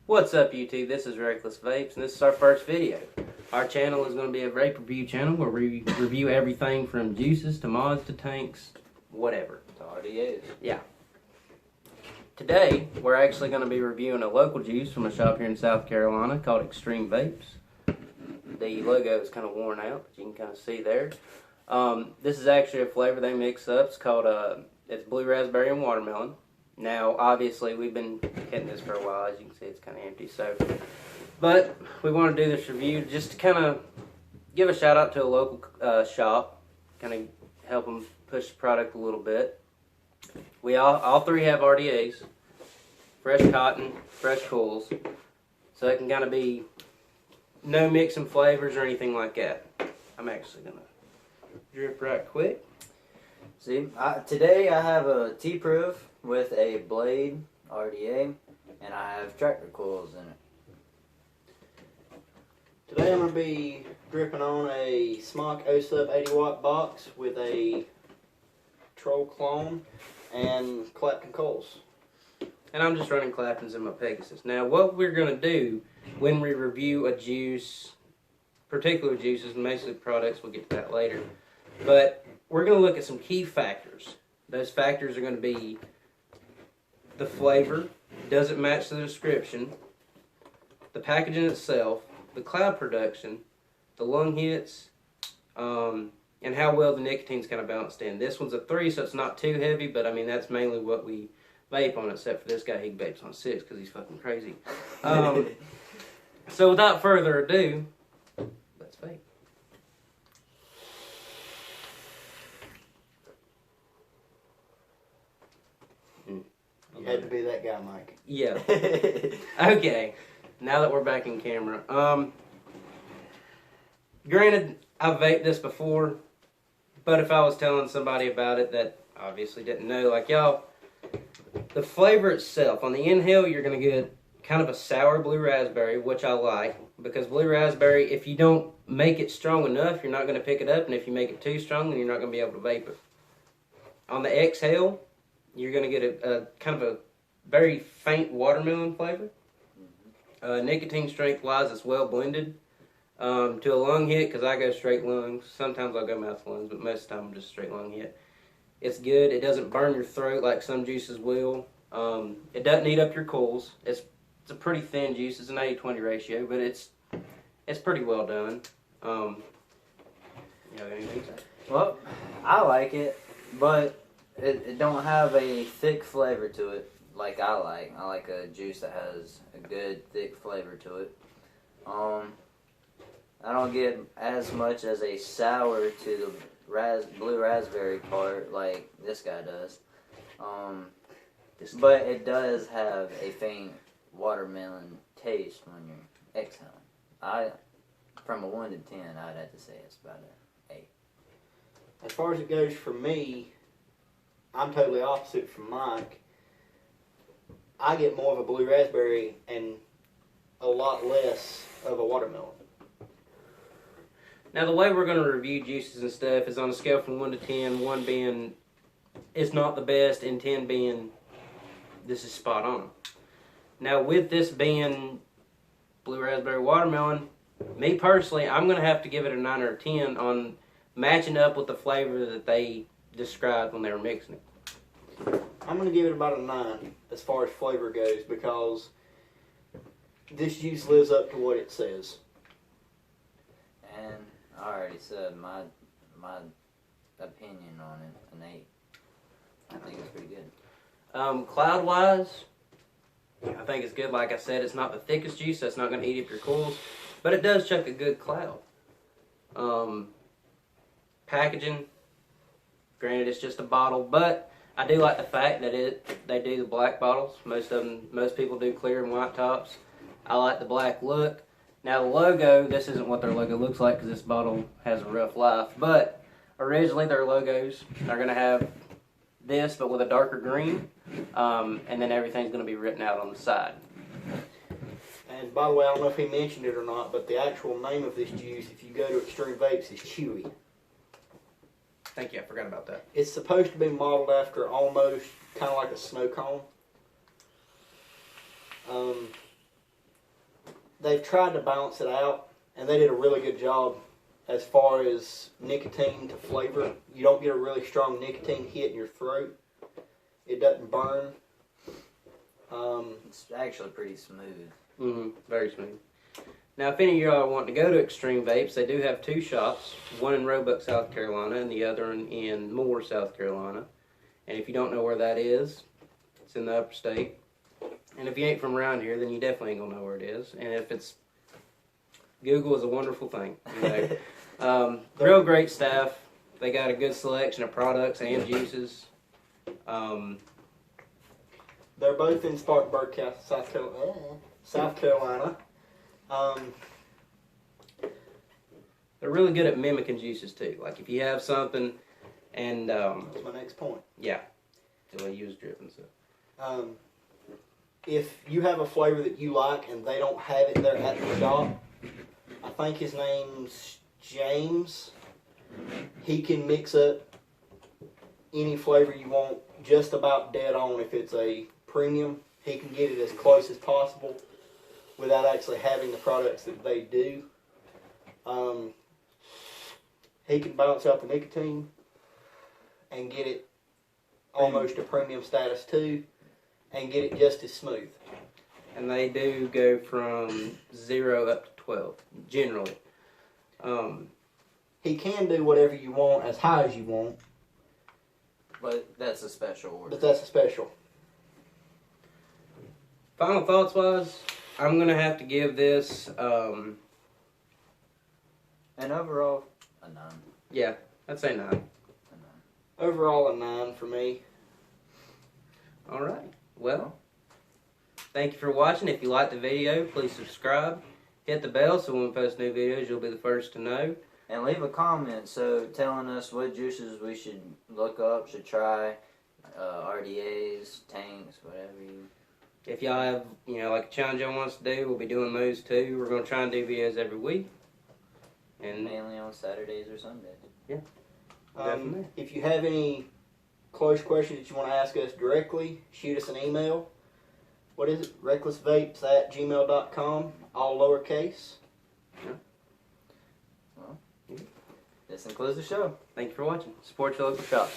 What's up, YouTube? This is Reckless Vapes, and this is our first video. Our channel is going to be a vape review channel where we review everything from juices to mods to tanks, whatever. It already is. Yeah. Today, we're actually going to be reviewing a local juice from a shop here in South Carolina called Extreme Vapes. The logo is kind of worn out, but you can kind of see there. This is actually a flavor they mix up. It's called, it's blue raspberry and watermelon. Now, obviously, we've been hitting this for a while. As you can see, it's kind of empty. But we want to do this review just to kind of give a shout out to a local shop, kind of help them push the product a little bit. We all three have RDAs, fresh cotton, fresh coils, so it can kind of be no mixing flavors or anything like that. I'm actually gonna drip right quick. See, today I have a T-Proof with a blade RDA, and I have tractor coils in it. Today I'm going to be dripping on a Smock O-Sub 80 watt box with a Troll clone and Clapton coils. And I'm just running Claptons in my Pegasus. Now, what we're going to do when we review a juice, particular juices, mostly products, we'll get to that later, but we're going to look at some key factors. Those factors are going to be the flavor, does it match the description, the packaging itself, the cloud production, the lung hits, and how well the nicotine's kind of balanced in. This one's a 3, so it's not too heavy, but I mean, that's mainly what we vape on, except for this guy, he vapes on 6 because he's fucking crazy. So without further ado, let's vape. You had to be that guy, Mike. Yeah. Okay. Now that we're back in camera. Granted, I've vaped this before, but if I was telling somebody about it that obviously didn't know, like y'all, the flavor itself, on the inhale, you're going to get kind of a sour blue raspberry, which I like, because blue raspberry, if you don't make it strong enough, you're not going to pick it up, and if you make it too strong, then you're not going to be able to vape it. On the exhale, you're going to get a kind of a very faint watermelon flavor. Nicotine strength-wise, it's well blended. To a lung hit, because I go straight lungs. Sometimes I'll go mouth lungs, but most of the time I'm just straight lung hit. It's good. It doesn't burn your throat like some juices will. It doesn't eat up your coils. It's a pretty thin juice. It's an 80-20 ratio, but it's pretty well done. You have anything to say? Well, I like it, but it don't have a thick flavor to it like I like. I like a juice that has a good thick flavor to it. I don't get as much as a sour to the blue raspberry part like this guy does. But it does have a faint watermelon taste when you're exhaling. From a 1 to 10, I'd have to say it's about an 8. As far as it goes for me, I'm totally opposite from Mike. I get more of a blue raspberry and a lot less of a watermelon. Now, the way we're going to review juices and stuff is on a scale from 1 to 10, 1 being it's not the best, and 10 being this is spot on. Now, with this being blue raspberry watermelon, me personally, I'm going to have to give it a 9 or a 10 on matching up with the flavor that they described when they were mixing it. I'm going to give it about a 9 as far as flavor goes, because this juice lives up to what it says. And I already said my opinion on it, an 8. I think it's pretty good. Cloud-wise, I think it's good. Like I said, it's not the thickest juice, so it's not going to eat up your coils, but it does chuck a good cloud. Packaging, granted it's just a bottle, but I do like the fact that they do the black bottles. Most people do clear and white tops. I like the black look. Now the logo, this isn't what their logo looks like because this bottle has a rough life, but originally their logos are going to have this but with a darker green, and then everything's going to be written out on the side. And by the way, I don't know if he mentioned it or not, but the actual name of this juice, if you go to Extreme Vapes, is Chewy. Thank you, I forgot about that. It's supposed to be modeled after almost kind of like a snow cone. they've tried to balance it out, and they did a really good job as far as nicotine to flavor. You don't get a really strong nicotine hit in your throat. It doesn't burn. It's actually pretty smooth. Very smooth. Now, if any of y'all want to go to Extreme Vapes, they do have 2 shops, one in Roebuck, South Carolina, and the other in Moore, South Carolina. And if you don't know where that is, it's in the upper state. And if you ain't from around here, then you definitely ain't gonna know where it is. And if it's, Google is a wonderful thing. You know? Real great staff. They got a good selection of products and juices. They're both in Spartanburg, South Carolina. They're really good at mimicking juices too. Like if you have something, and That's my next point. yeah, the way you was dripping. So If you have a flavor that you like and they don't have it there at the shop, I think his name's James. He can mix up any flavor you want just about dead on. If it's a premium, he can get it as close as possible without actually having the products that they do. He can balance out the nicotine and get it almost a premium status too, and get it just as smooth. and they do go from 0 up to 12 generally. He can do whatever you want as high as you want, But that's a special order. but that's a special. Final thoughts wise, I'm gonna have to give this. And overall, a 9. Yeah, I'd say 9. A 9. Overall, a 9 for me. All right. Well, thank you for watching. If you liked the video, please subscribe. Hit the bell so when we post new videos, you'll be the first to know. And leave a comment telling us what juices we should look up, should try, RDAs, tanks, whatever you. If y'all have, like a challenge y'all wants to do, we'll be doing those too. We're going to try and do videos every week. And Mainly on Saturdays or Sundays. Definitely. If you have any close questions that you want to ask us directly, shoot us an email. What is it? recklessvapes@gmail.com, all lowercase. This concludes the show. Thank you for watching. Support your local shops.